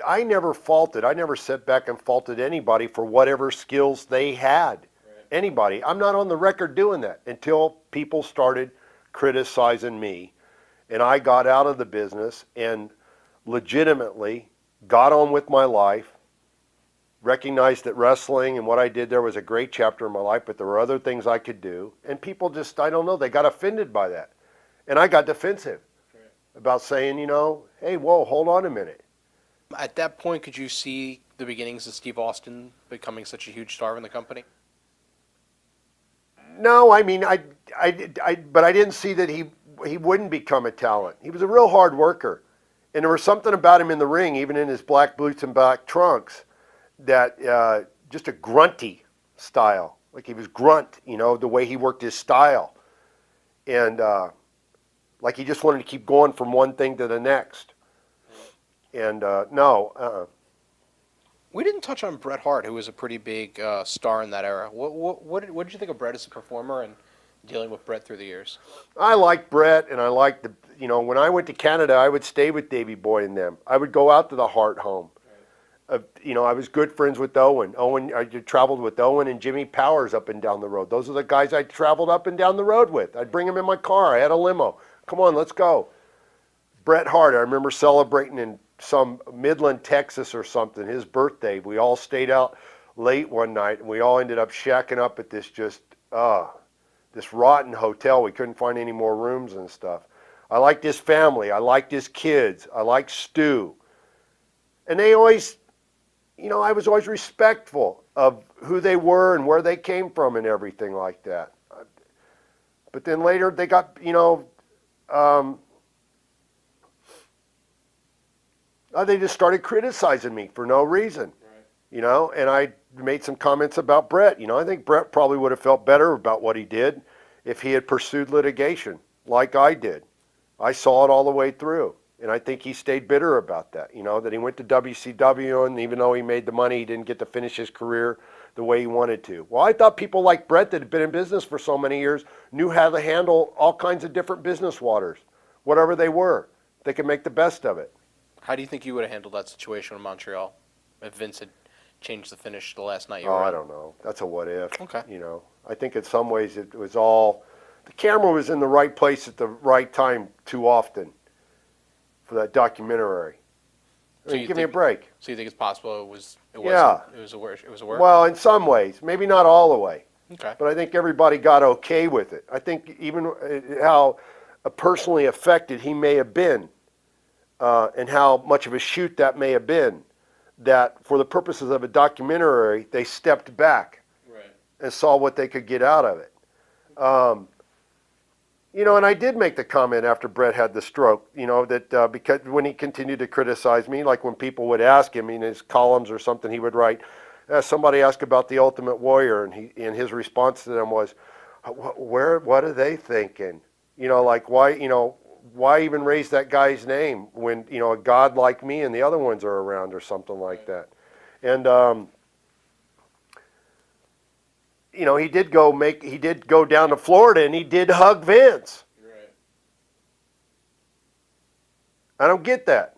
I never faulted. I never sat back and faulted anybody for whatever skills they had. Right. Anybody. I'm not on the record doing that until people started criticizing me. And I got out of the business and legitimately got on with my life, recognized that wrestling and what I did there was a great chapter in my life, but there were other things I could do. And people just, I don't know, they got offended by that. And I got defensive about saying, hey, whoa, hold on a minute. At that point, could you see the beginnings of Steve Austin becoming such a huge star in the company? No, I mean, but I didn't see that he wouldn't become a talent. He was a real hard worker. And there was something about him in the ring, even in his black boots and black trunks, that just a grunty style. Like he was grunt, the way he worked his style. And like he just wanted to keep going from one thing to the next. And no. We didn't touch on Bret Hart, who was a pretty big star in that era. What did you think of Bret as a performer and dealing with Bret through the years? I liked Bret, and I liked when I went to Canada, I would stay with Davey Boy and them. I would go out to the Hart home. I was good friends with Owen. I traveled with Owen and Jimmy Powers up and down the road. Those are the guys I traveled up and down the road with. I'd bring them in my car. I had a limo. Come on, let's go. Bret Hart, I remember celebrating in some Midland, Texas or something, his birthday. We all stayed out late one night, and we all ended up shacking up at this this rotten hotel. We couldn't find any more rooms and stuff. I liked his family. I liked his kids. I liked Stu. And they always, I was always respectful of who they were and where they came from and everything like that. But then later they got, they just started criticizing me for no reason, right. And I made some comments about Bret. I think Bret probably would have felt better about what he did if he had pursued litigation like I did. I saw it all the way through, and I think he stayed bitter about that, that he went to WCW, and even though he made the money, he didn't get to finish his career the way he wanted to. Well, I thought people like Bret that had been in business for so many years knew how to handle all kinds of different business waters, whatever they were. They could make the best of it. How do you think you would have handled that situation in Montreal if Vince had changed the finish the last night you were in? I don't know. That's a what if. Okay. I think in some ways it was all, the camera was in the right place at the right time too often for that documentary. Give me a break. So you think it's possible it was a work? Well, in some ways, maybe not all the way. Okay. But I think everybody got okay with it. I think even how personally affected he may have been, and how much of a shoot that may have been, that for the purposes of a documentary, they stepped back and saw what they could get out of it. And I did make the comment after Bret had the stroke, that because when he continued to criticize me, like when people would ask him in his columns or something, he would write, somebody asked about the Ultimate Warrior, and his response to them was, what are they thinking? Like why even raise that guy's name when, a god like me and the other ones are around or something like that. And, he did go down to Florida and he did hug Vince. Right. I don't get that.